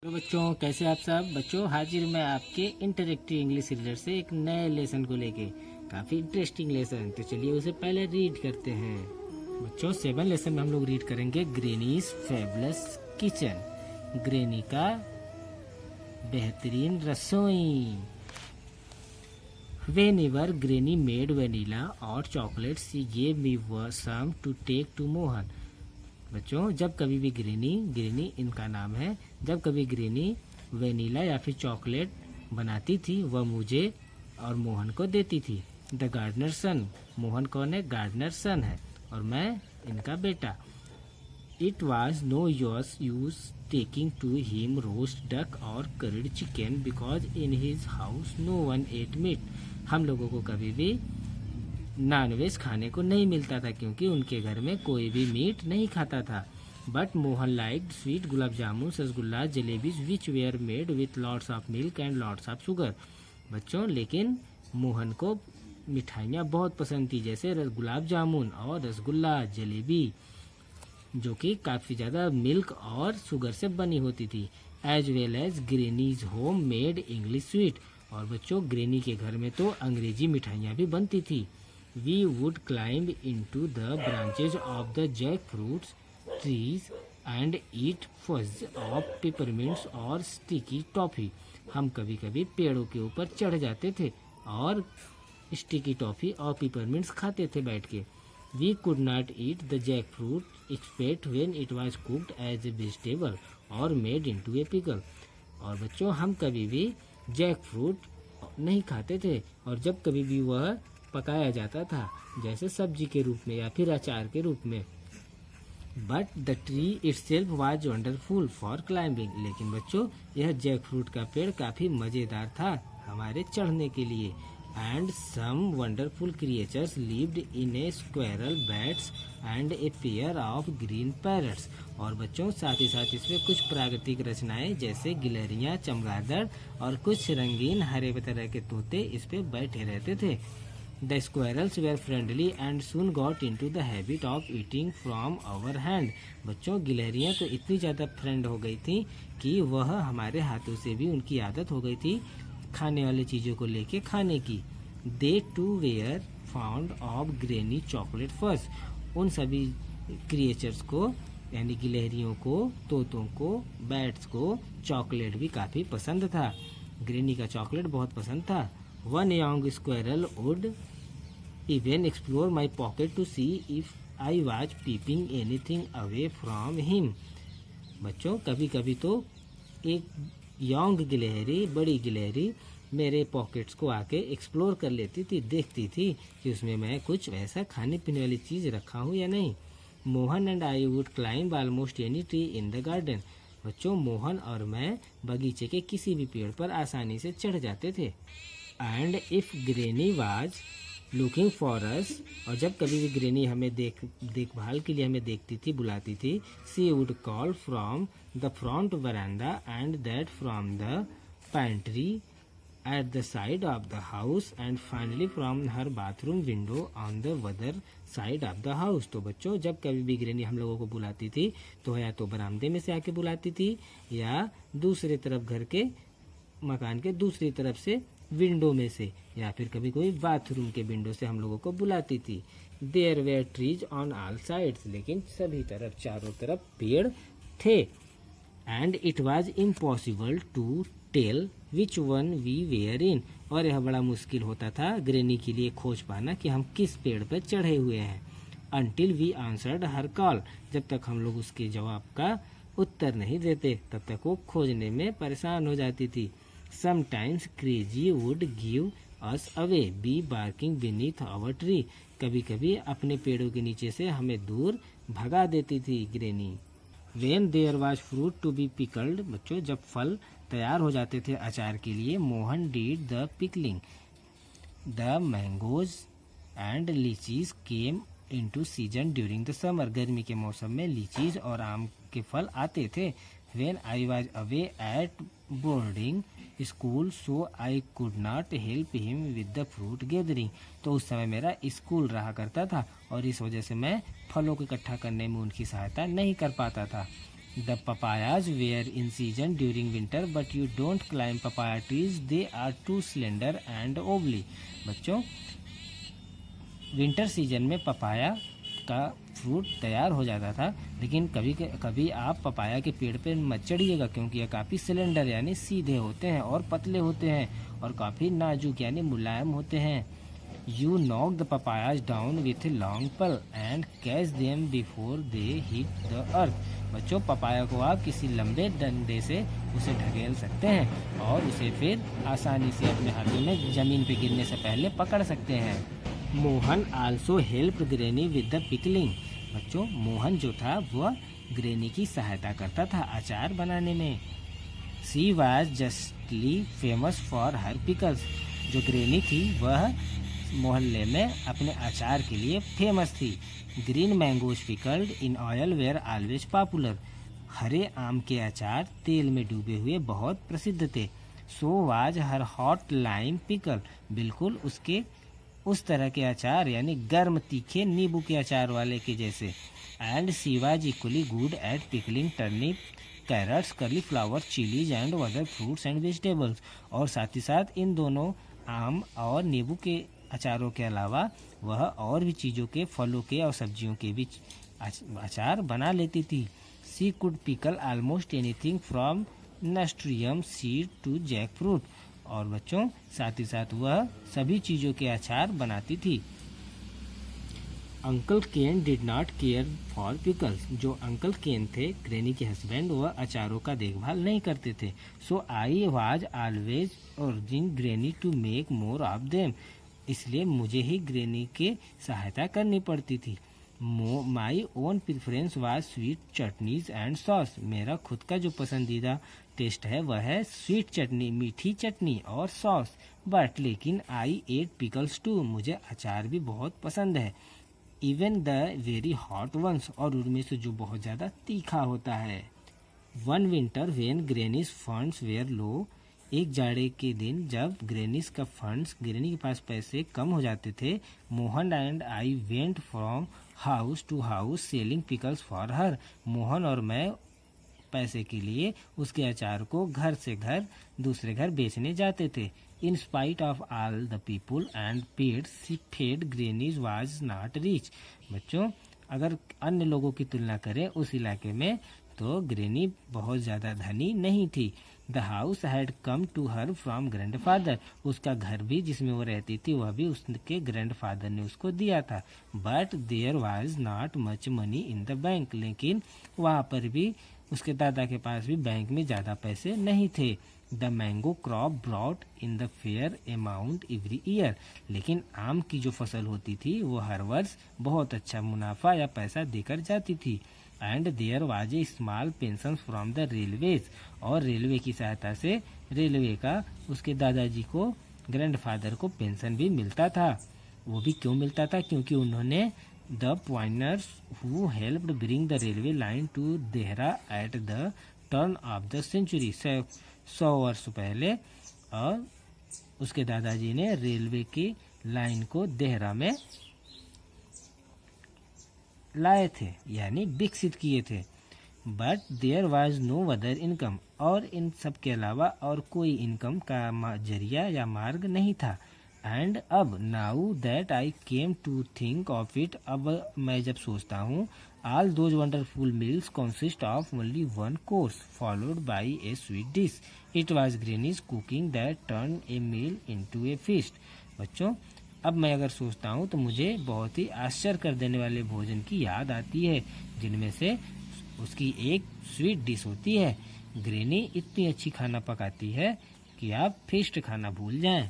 तो बच्चों, कैसे आप सब बच्चों, हाजिर मैं आपके इंटरेक्टिव इंग्लिश रीडर से एक नए लेसन को लेके। काफ़ी इंटरेस्टिंग लेसन, तो चलिए उसे पहले रीड करते हैं। बच्चों, 7 लेसन में हम लोग रीड करेंगे ग्रेनीज फैबुलस किचन, ग्रेनी का बेहतरीन रसोई। Whenever Granny made vanilla or chocolate, she gave me some to take to Mohan. बच्चों, जब कभी भी ग्रेनी इनका नाम है, जब कभी ग्रेनी वेनिला या फिर चॉकलेट बनाती थी वह मुझे और मोहन को देती थी। द गार्डनर सन, मोहन कौन है? गार्डनर सन है और मैं इनका बेटा। It was no use taking to him roast duck और curried chicken because in his house no one ate meat. हम लोगों को कभी भी नॉनवेज खाने को नहीं मिलता था क्योंकि उनके घर में कोई भी मीट नहीं खाता था। But Mohan like sweet gulab jamun, rasgulla, jalebis which were made with lots of milk and lots of sugar. बच्चों, लेकिन मोहन को मिठाइयाँ बहुत पसंद थी, जैसे गुलाब जामुन और रसगुल्ला, जलेबी, जो कि काफ़ी ज़्यादा मिल्क और शुगर से बनी होती थी। As well as granny's home made English sweet, और बच्चों ग्रेनी के घर में तो अंग्रेजी मिठाइयाँ भी बनती थी। We would climb into the branches of the jackfruit trees and eat fuzz of peppermints और sticky toffee। हम कभी कभी पेड़ों के ऊपर चढ़ जाते थे और स्टिकी टॉफी और पिपरमिंट्स खाते थे बैठ के। We could not eat the jackfruit except when it was cooked as a vegetable or made into a pickle। और बच्चों, हम कभी भी जैक फ्रूट नहीं खाते थे और जब कभी भी वह पकाया जाता था, जैसे सब्जी के रूप में या फिर अचार के रूप में। But the tree itself was wonderful for climbing. लेकिन बच्चों, यह जैक फ्रूट का पेड़ काफ़ी मज़ेदार था हमारे चढ़ने के लिए। And some wonderful creatures lived in a squirrel, bats and a pair of green parrots. और बच्चों, साथ ही साथ इसमें कुछ प्राकृतिक रचनाएं जैसे गिलहरियाँ, चमगादड़ और कुछ रंगीन हरे तरह के तोते इस पे बैठे रहते थे। The squirrels were friendly and soon got into the habit of eating from our hand। बच्चों, गिलहरियाँ तो इतनी ज़्यादा फ्रेंड हो गई थी कि वह हमारे हाथों से भी उनकी आदत हो गई थी खाने वाली चीज़ों को लेके खाने की। They too were fond of grainy chocolate fuzz। उन सभी क्रिएचर्स को, यानी गिलहरियों को, तोतों को, बैट्स को चॉकलेट भी काफ़ी पसंद था। ग्रेनी का चॉकलेट बहुत पसंद था। One young squirrel would even explore my pocket to see if I was peeping anything away from him। बच्चों, कभी कभी तो एक यंग गिलहरी, बड़ी गिलहरी, मेरे पॉकेट्स को आके एक्सप्लोर कर लेती थी, देखती थी कि उसमें मैं कुछ वैसा खाने पीने वाली चीज़ रखा हूँ या नहीं। Mohan and I would climb almost any tree in the garden. बच्चों, मोहन और मैं बगीचे के किसी भी पेड़ पर आसानी से चढ़ जाते थे। And if granny was looking for us, और जब कभी भी ग्रेनी हमें देखभाल के लिए हमें देखती थी, बुलाती थी, she would call from the front veranda and that from the pantry at the side of the house and finally from her bathroom window on the other side of the house. तो बच्चों, जब कभी भी granny हम लोगों को बुलाती थी तो या तो बरामदे में से आके बुलाती थी या दूसरे तरफ, घर के मकान के दूसरी तरफ से विंडो में से, या फिर कभी कोई बाथरूम के विंडो से हम लोगों को बुलाती थी। There were trees on all sides, लेकिन सभी तरफ, चारों तरफ पेड़ थे। And it was impossible to tell which one we were in, और यह बड़ा मुश्किल होता था ग्रेनी के लिए खोज पाना कि हम किस पेड़ पर चढ़े हुए हैं। Until we answered her call, जब तक हम लोग उसके जवाब का उत्तर नहीं देते तब तक वो खोजने में परेशान हो जाती थी। Sometimes crazy would give us away, be barking beneath our tree। कभी कभी अपने पेड़ों के नीचे से हमें दूर भगा देती थी granny. When there was fruit to be pickled, बच्चों, जब फल तैयार हो जाते थे अचार के लिए, Mohan did the pickling। The mangoes and lychees came into season during the summer। गर्मी के मौसम में लीचीज और आम के फल आते थे। When I was away at boarding school, so I could not help him with the fruit gathering। तो उस समय मेरा स्कूल रहा करता था और इस वजह से मैं फलों को इकट्ठा करने में उनकी सहायता नहीं कर पाता था। The papayas were in season during winter but you don't climb papaya trees, they are too slender and wobbly. बच्चों, विंटर सीजन में पपाया का फ्रूट तैयार हो जाता था, लेकिन कभी कभी आप पपाया के पेड़ पे मत चढ़िएगा क्योंकि यह काफ़ी सिलेंडर यानी सीधे होते हैं और पतले होते हैं और काफ़ी नाजुक यानी मुलायम होते हैं। You knock the papayas down with a long pole and catch them before they hit the earth. बच्चों, पपाया को आप किसी लंबे डंडे से उसे ढकेल सकते हैं और उसे फिर आसानी से अपने हाथों में ज़मीन पे गिरने से पहले पकड़ सकते हैं। Mohan also help granny with the pickling. बच्चों, मोहन जो था वह ग्रेनी की सहायता करता था अचार बनाने में। She was justly famous for her pickles. जो ग्रेनी थी वह मोहल्ले में अपने अचार के लिए फेमस थी। Green mangoes pickled in oil were always popular. हरे आम के अचार तेल में डूबे हुए बहुत प्रसिद्ध थे। So was her hot lime pickle. बिल्कुल उसके उस तरह के अचार यानी गर्म तीखे नींबू के अचार वाले के जैसे। And she was equally good at pickling turnip, carrots, cauliflower, chillies and other fruits and vegetables. और साथ ही साथ इन दोनों आम और नींबू के अचारों के अलावा वह और भी चीज़ों के, फलों के और सब्जियों के भी अचार बना लेती थी। She could pickle almost anything from nasturtium seed to jack fruit. और बच्चों, साथ ही साथ वह सभी चीज़ों के अचार बनाती थी। Uncle Ken did not care for pickles. जो अंकल केन थे, ग्रेनी के हस्बैंड, वह अचारों का देखभाल नहीं करते थे। So I was always urging granny to make more of them. इसलिए मुझे ही ग्रेनी के सहायता करनी पड़ती थी। My own preference was sweet chutneys and sauce. मेरा खुद का जो पसंदीदा टेस्ट है वह है स्वीट चटनी, मीठी चटनी और सॉस। बट लेकिन आई एट पिकल्स टू। मुझे अचार भी बहुत पसंद है। Even the very hot ones. और उनमें से जो बहुत ज़्यादा तीखा होता है। One winter when granny's funds were low. एक जाड़े के दिन जब ग्रेनी के पास पैसे कम हो जाते थे, Mohan and I went from house to house selling pickles for her. Mohan और मैं पैसे के लिए उसके अचार को घर से घर दूसरे घर बेचने जाते थे। In spite of all the people and pads she fed granny's was not rich. बच्चों, अगर अन्य लोगों की तुलना करें उस इलाके में तो ग्रेनी बहुत ज़्यादा धनी नहीं थी। The house had come to her from grandfather. उसका घर भी जिसमें वो रहती थी वह भी उसके ग्रैंडफादर ने उसको दिया था। But there was not much money in the bank. लेकिन वहाँ पर भी उसके दादा के पास भी बैंक में ज़्यादा पैसे नहीं थे। The mango crop brought in the fair amount every year. लेकिन आम की जो फसल होती थी वो हर वर्ष बहुत अच्छा मुनाफा या पैसा देकर जाती थी। And there was a small pension from the railways. और रेलवे की सहायता से रेलवे का उसके दादाजी को, ग्रैंडफादर को पेंशन भी मिलता था। वो भी क्यों मिलता था? क्योंकि उन्होंने the pioneers who helped bring the railway line to Dehra at the turn of the century. 100 वर्ष पहले और उसके दादाजी ने रेलवे की लाइन को देहरा में लाए थे यानी विकसित किए थे। But there was no other income. और इन सब के अलावा और कोई इनकम का जरिया या मार्ग नहीं था। एंड अब now that I came to think of it, अब मैं जब सोचता हूँ, all those wonderful meals consist of only one course followed by a sweet dish. It was granny's cooking that turn a meal into a feast. बच्चों, अब मैं अगर सोचता हूँ तो मुझे बहुत ही आश्चर्य कर देने वाले भोजन की याद आती है, जिनमें से उसकी एक स्वीट डिश होती है। ग्रेनी इतनी अच्छी खाना पकाती है कि आप फीस्ट खाना भूल जाएं।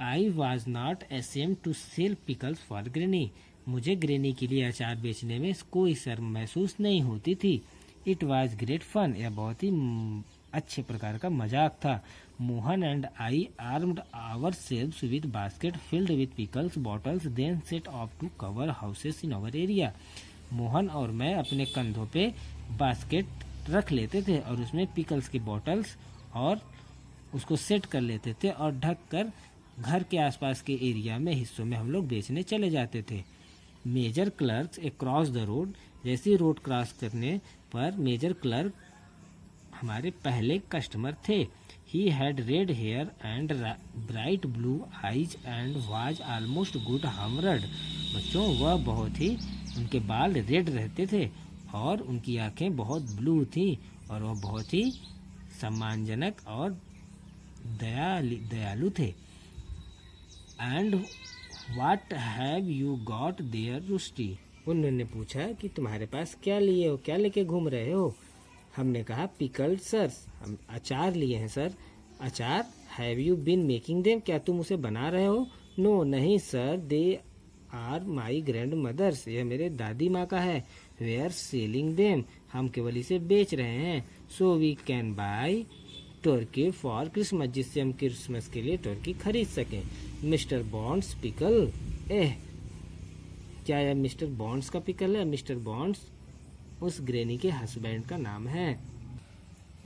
I was not ashamed to sell pickles for granny. मुझे ग्रेनी के लिए अचार बेचने में कोई शर्म महसूस नहीं होती थी। It was great fun. यह बहुत ही अच्छे प्रकार का मजाक था। Mohan and I armed ourselves with basket filled with pickles bottles then set off to cover houses in our area. Mohan और मैं अपने कंधों पे बास्केट रख लेते थे और उसमें पिकल्स के बॉटल्स और उसको सेट कर लेते थे और ढक कर घर के आसपास के एरिया में हिस्सों में हम लोग बेचने चले जाते थे। Major Clerk's across the road जैसे रोड क्रॉस करने पर मेजर क्लर्क हमारे पहले कस्टमर थे। He had red hair and bright blue eyes and was almost good humoured. बच्चों, वह बहुत ही, उनके बाल रेड रहते थे और उनकी आंखें बहुत ब्लू थी और वह बहुत ही सम्मानजनक और दयालु थे। And what have you got there Rusty. उन्होंने पूछा कि तुम्हारे पास क्या लिए हो, क्या लेके घूम रहे हो। हमने कहा पिकल्ड सर, हम अचार लिए हैं सर। अचार? Have you been making them, क्या तुम उसे बना रहे हो। नो नहीं sir, they are my grandmother's, यह मेरे दादी माँ का है। वे आर सेलिंग देम, हम केवल इसे बेच रहे हैं। So we can buy turkey for Christmas, जिससे हम क्रिसमस के लिए टर्की खरीद सकें। मिस्टर बॉन्ड्स पिकल, क्या यह मिस्टर बॉन्ड्स का पिकल है। मिस्टर बॉन्ड्स उस ग्रेनी के हस्बैंड का नाम है।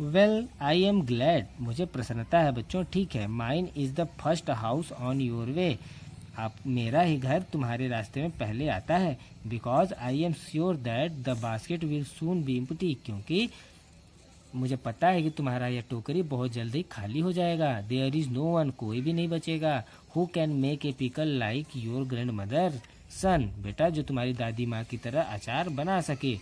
वेल आई एम ग्लैड, मुझे प्रसन्नता है बच्चों। ठीक है। Mine is the first house on your way, आप, मेरा ही घर तुम्हारे रास्ते में पहले आता है। Because I am sure that the basket will soon be empty, क्योंकि मुझे पता है कि तुम्हारा यह टोकरी बहुत जल्दी खाली हो जाएगा। देयर इज नो वन, कोई भी नहीं बचेगा। Who can make a pickle like your grand mother सन, बेटा जो तुम्हारी दादी माँ की तरह अचार बना सके।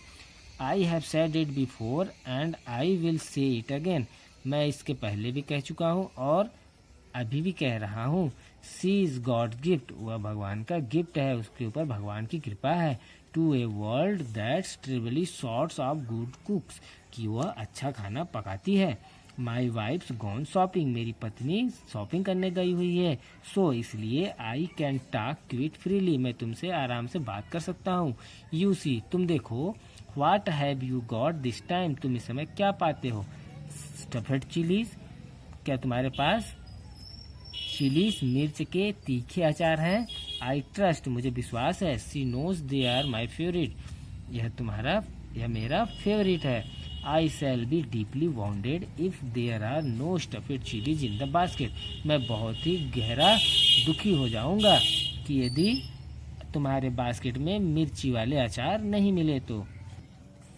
I have said it before and I will say it again, मैं इसके पहले भी कह चुका हूँ और अभी भी कह रहा हूँ। सी इज गॉड गिफ्ट, वह भगवान का गिफ्ट है, उसके ऊपर भगवान की कृपा है। To a world that's trivially sorts of good cooks, कि वह अच्छा खाना पकाती है। माई वाइफ्स गॉन शॉपिंग, मेरी पत्नी शॉपिंग करने गई हुई है। सो इसलिए I can talk quit freely, मैं तुमसे आराम से बात कर सकता हूँ। यू सी, तुम देखो। What have you got this time, तुम इस समय क्या पाते हो। स्टफेड चिलीज, क्या तुम्हारे पास चिलीज मिर्च के तीखे अचार हैं। आई ट्रस्ट, मुझे विश्वास है। She knows they are my favourite, यह मेरा फेवरेट है। I shall be deeply wounded if there are no stuffed chillies in the basket, मैं बहुत ही गहरा दुखी हो जाऊंगा कि यदि तुम्हारे बास्केट में मिर्ची वाले अचार नहीं मिले तो।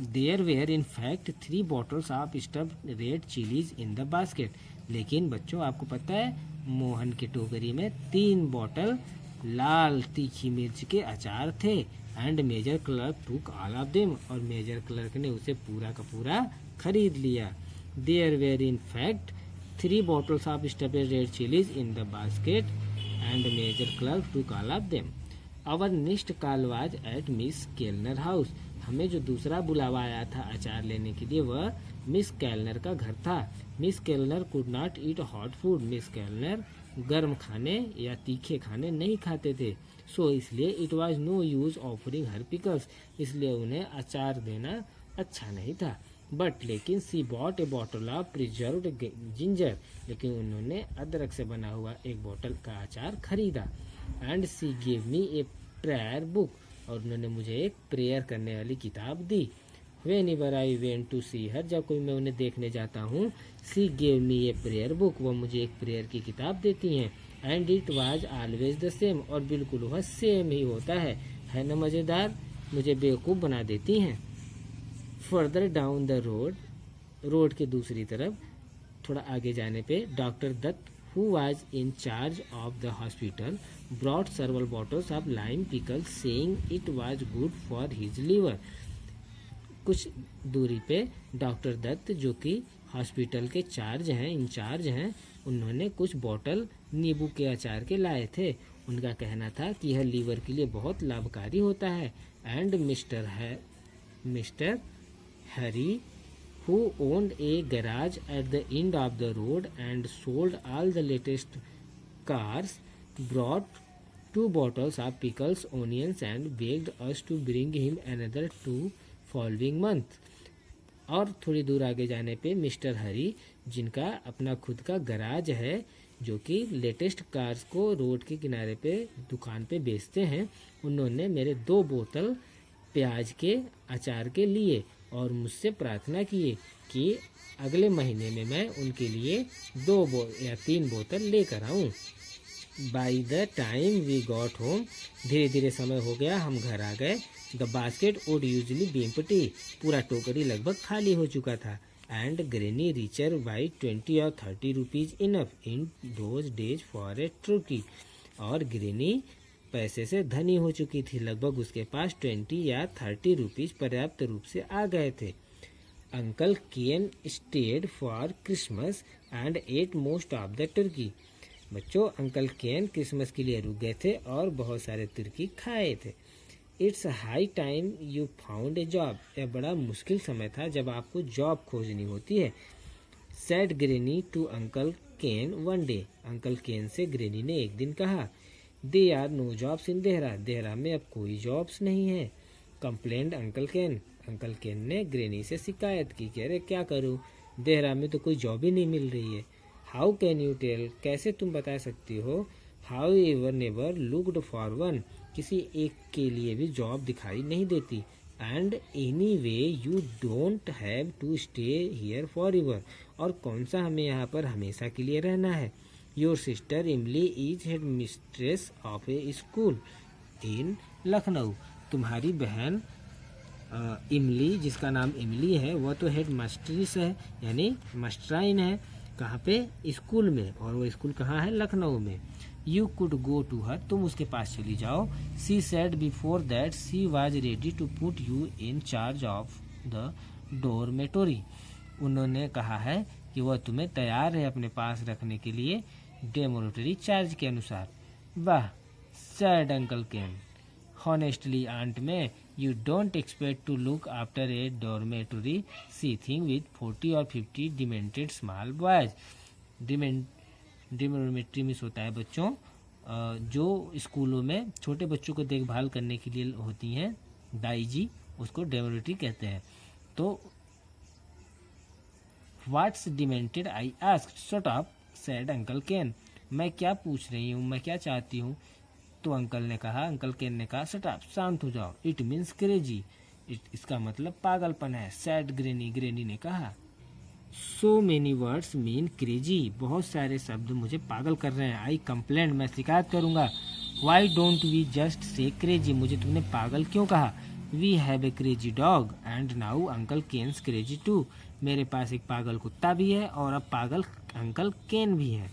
There were in fact 3 bottles of stuffed red chillies in the basket, लेकिन बच्चों आपको पता है मोहन के टोकरी में 3 बोतल लाल तीखी मिर्च के अचार थे। And Major Clerk took all of them, और मेजर क्लर्क ने उसे पूरा का पूरा खरीद लिया। There were in fact 3 bottles of stuffed red chillies in the basket and Major Clerk took all of them. Our next call was at Miss Kellner's house, हमें जो दूसरा बुलावा आया था अचार लेने के लिए वह मिस केलनर का घर था। Miss Kellner could not eat hot food, miss Kellner गर्म खाने या तीखे खाने नहीं खाते थे। सो इसलिए it was no use offering her pickles, इसलिए उन्हें अचार देना अच्छा नहीं था। बट लेकिन she bought a bottle of preserved ginger, लेकिन उन्होंने अदरक से बना हुआ एक बोतल का अचार खरीदा। And she give me a prayer book, और उन्होंने मुझे एक प्रेयर करने वाली किताब दी। Whenever I went to see her, जब कोई मैं उन्हें देखने जाता हूँ, सी gave me a prayer book, वह मुझे एक प्रेयर की किताब देती हैं। And it was always the same, और बिल्कुल वह सेम ही होता है ना मज़ेदार, मुझे बेवकूफ़ बना देती हैं। फर्दर डाउन द रोड के दूसरी तरफ थोड़ा आगे जाने पे doctor Dutt who was in charge of the hospital brought several bottles of lime pickle saying it was good for his liver। कुछ दूरी पे डॉक्टर दत्त जो कि हॉस्पिटल के इंचार्ज हैं, उन्होंने कुछ बोतल नींबू के अचार के लाए थे। उनका कहना था कि यह लीवर के लिए बहुत लाभकारी होता है। And mister Harry who owned a garage at the end of the road and sold all the latest cars, brought 2 bottles of pickles, onions and begged us to bring him another 2 following month। और थोड़ी दूर आगे जाने पे mister हरी, जिनका अपना खुद का गराज है, जो कि लेटेस्ट कार्स को रोड के किनारे पे दुकान पे बेचते हैं, उन्होंने मेरे 2 बोतल प्याज के अचार के लिए और मुझसे प्रार्थना किए कि अगले महीने में मैं उनके लिए 2 या 3 बोतल लेकर आऊं। By the time we got home, धीरे धीरे समय हो गया, हम घर आ गए। The basket would usually be empty, पूरा टोकरी लगभग खाली हो चुका था। एंड ग्रेनी रिचर बाई 20 और 30 rupees enough in those days for a turkey, और ग्रेनी पैसे से धनी हो चुकी थी, लगभग उसके पास 20 या 30 रुपीज पर्याप्त रूप से आ गए थे। Uncle Ken stayed for Christmas and ate most of the turkey, बच्चों अंकल केन क्रिसमस के लिए रुक गए थे और बहुत सारे तुर्की खाए थे। It's high time you found a job, यह बड़ा मुश्किल समय था जब आपको जॉब खोजनी होती है। Said granny to Uncle Ken one day, Uncle Ken से ग्रेनी ने एक दिन कहा। They are no jobs in Dehra, Dehra में अब कोई जॉब्स नहीं है। Complained Uncle Ken, Uncle Ken ने ग्रेनी से शिकायत की कि अरे क्या करूं, देहरा में तो कोई जॉब ही नहीं मिल रही है। हाउ कैन यू टेल, कैसे तुम बता सकती हो। However never looked for one, किसी एक के लिए भी जॉब दिखाई नहीं देती। And anyway you don't have to stay here forever, और कौन सा हमें यहाँ पर हमेशा के लिए रहना है। योर सिस्टर इमली is head mistress of A school इन लखनऊ, तुम्हारी बहन इमली, जिसका नाम इमली है, वह तो हेड मास्टरिस है, यानी मास्टराइन है। कहाँ पे, स्कूल में, और वो स्कूल कहाँ है, लखनऊ में। You could go to her, तुम उसके पास चली जाओ। She said before that she was ready to put you in charge of the dormitory, उन्होंने कहा है कि वह तुम्हें तैयार है अपने पास रखने के लिए डोरमेटोरी चार्ज के अनुसार। वाह, said Uncle Ken, honestly Aunt Mae you don't expect to look after a dormitory she thing with 40 और 50 डिमेंटेड स्मॉल बॉयज। डोरमेटरी मिस होता है बच्चों जो स्कूलों में छोटे बच्चों को देखभाल करने के लिए होती हैं, दाई जी, उसको डोरमेटरी कहते हैं। तो what's demented I asked, shut up said Uncle Ken, मैं क्या पूछ रही हूँ, मैं क्या चाहती हूँ, तो अंकल केन ने कहा शट अप, शांत हो जाओ। इट मीन्स क्रेजी, इसका मतलब पागलपन है। सैड ग्रेनी ने कहा। So many words mean crazy, बहुत सारे शब्द मुझे पागल कर रहे हैं। आई कंप्लेंट, मैं शिकायत करूंगा। Why don't we just say crazy, मुझे तुमने पागल क्यों कहा। We have a crazy dog and now uncle Ken's crazy too, मेरे पास एक पागल कुत्ता भी है और अब पागल अंकल केन भी है।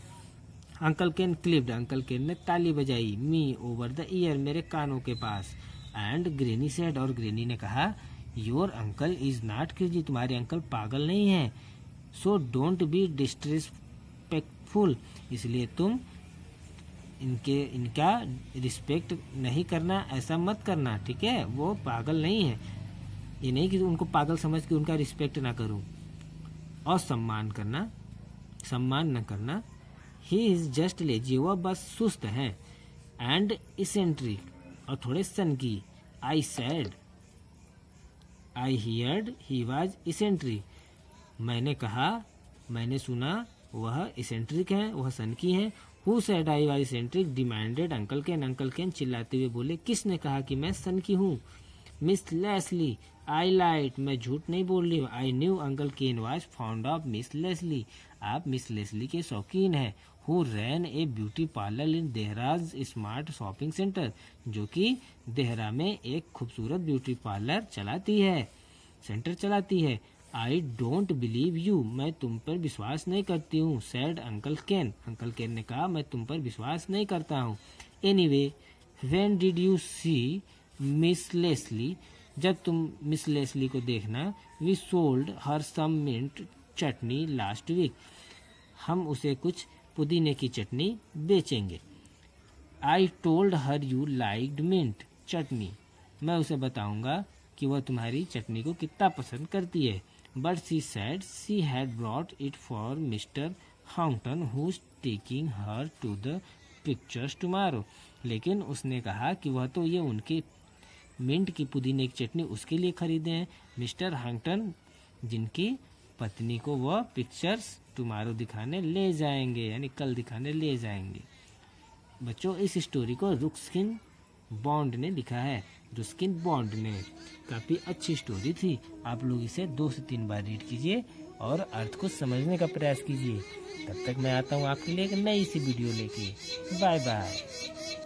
अंकल केन क्लिप्ड, अंकल केन ने ताली बजाई। मी ओवर द ईयर, मेरे कानों के पास। एंड ग्रेनी सेड, और ग्रेनी ने कहा your uncle is not crazy, तुम्हारे अंकल पागल नहीं है। सो डोंट बी डिसरिस्पेक्टफुल, इसलिए तुम इनका रिस्पेक्ट नहीं करना, ऐसा मत करना, ठीक है। वो पागल नहीं है, ये नहीं कि उनको पागल समझ के उनका रिस्पेक्ट ना करूं और सम्मान न करना। ही इज जस्ट लेजी, वह बस सुस्त है। एंड इसेंट्रिक, और थोड़े सनकी। I said, I heard he was eccentric, मैंने सुना वह इसेंट्रिक है, वह सनकी है। Who said I was eccentric, demanded Uncle Ken चिल्लाते हुए बोले, किसने कहा कि मैं सनकी हूँ। मिस लेस्ली, आई लाइट, मैं झूठ नहीं बोल रही हूँ। I knew Uncle Ken was fond of Miss Leslie, आप मिस लेस्ली के शौकीन हैं। Who ran a beauty parlour in Dehra's smart shopping centre, जो कि देहरा में एक खूबसूरत ब्यूटी पार्लर सेंटर चलाती है। आई डोंट बिलीव यू, मैं तुम पर विश्वास नहीं करती हूँ। सैड अंकल केन ने कहा, मैं तुम पर विश्वास नहीं करता हूँ। Anyway, when did you see Miss Leslie, जब तुम मिस लेस्ली को देखना। We sold her some mint chutney last week, हम उसे कुछ पुदीने की चटनी बेचेंगे। I told her you liked mint chutney, मैं उसे बताऊंगा कि वह तुम्हारी चटनी को कितना पसंद करती है। But she said she had brought it for Mister Haunton who's taking her to the pictures tomorrow, लेकिन उसने कहा कि वह तो ये उनकी मिंट की पुदीने की चटनी उसके लिए खरीदे हैं, मिस्टर हाउंटन जिनकी पत्नी को वह पिक्चर्स टुमारो दिखाने ले जाएंगे, यानी कल दिखाने ले जाएंगे। बच्चों, इस स्टोरी को रुस्किन बॉन्ड ने लिखा है। रुस्किन बॉन्ड ने, काफ़ी अच्छी स्टोरी थी। आप लोग इसे 2 से 3 बार रीड कीजिए और अर्थ को समझने का प्रयास कीजिए। तब तक मैं आता हूँ आपके लिए एक नई सी वीडियो लेके। Bye bye.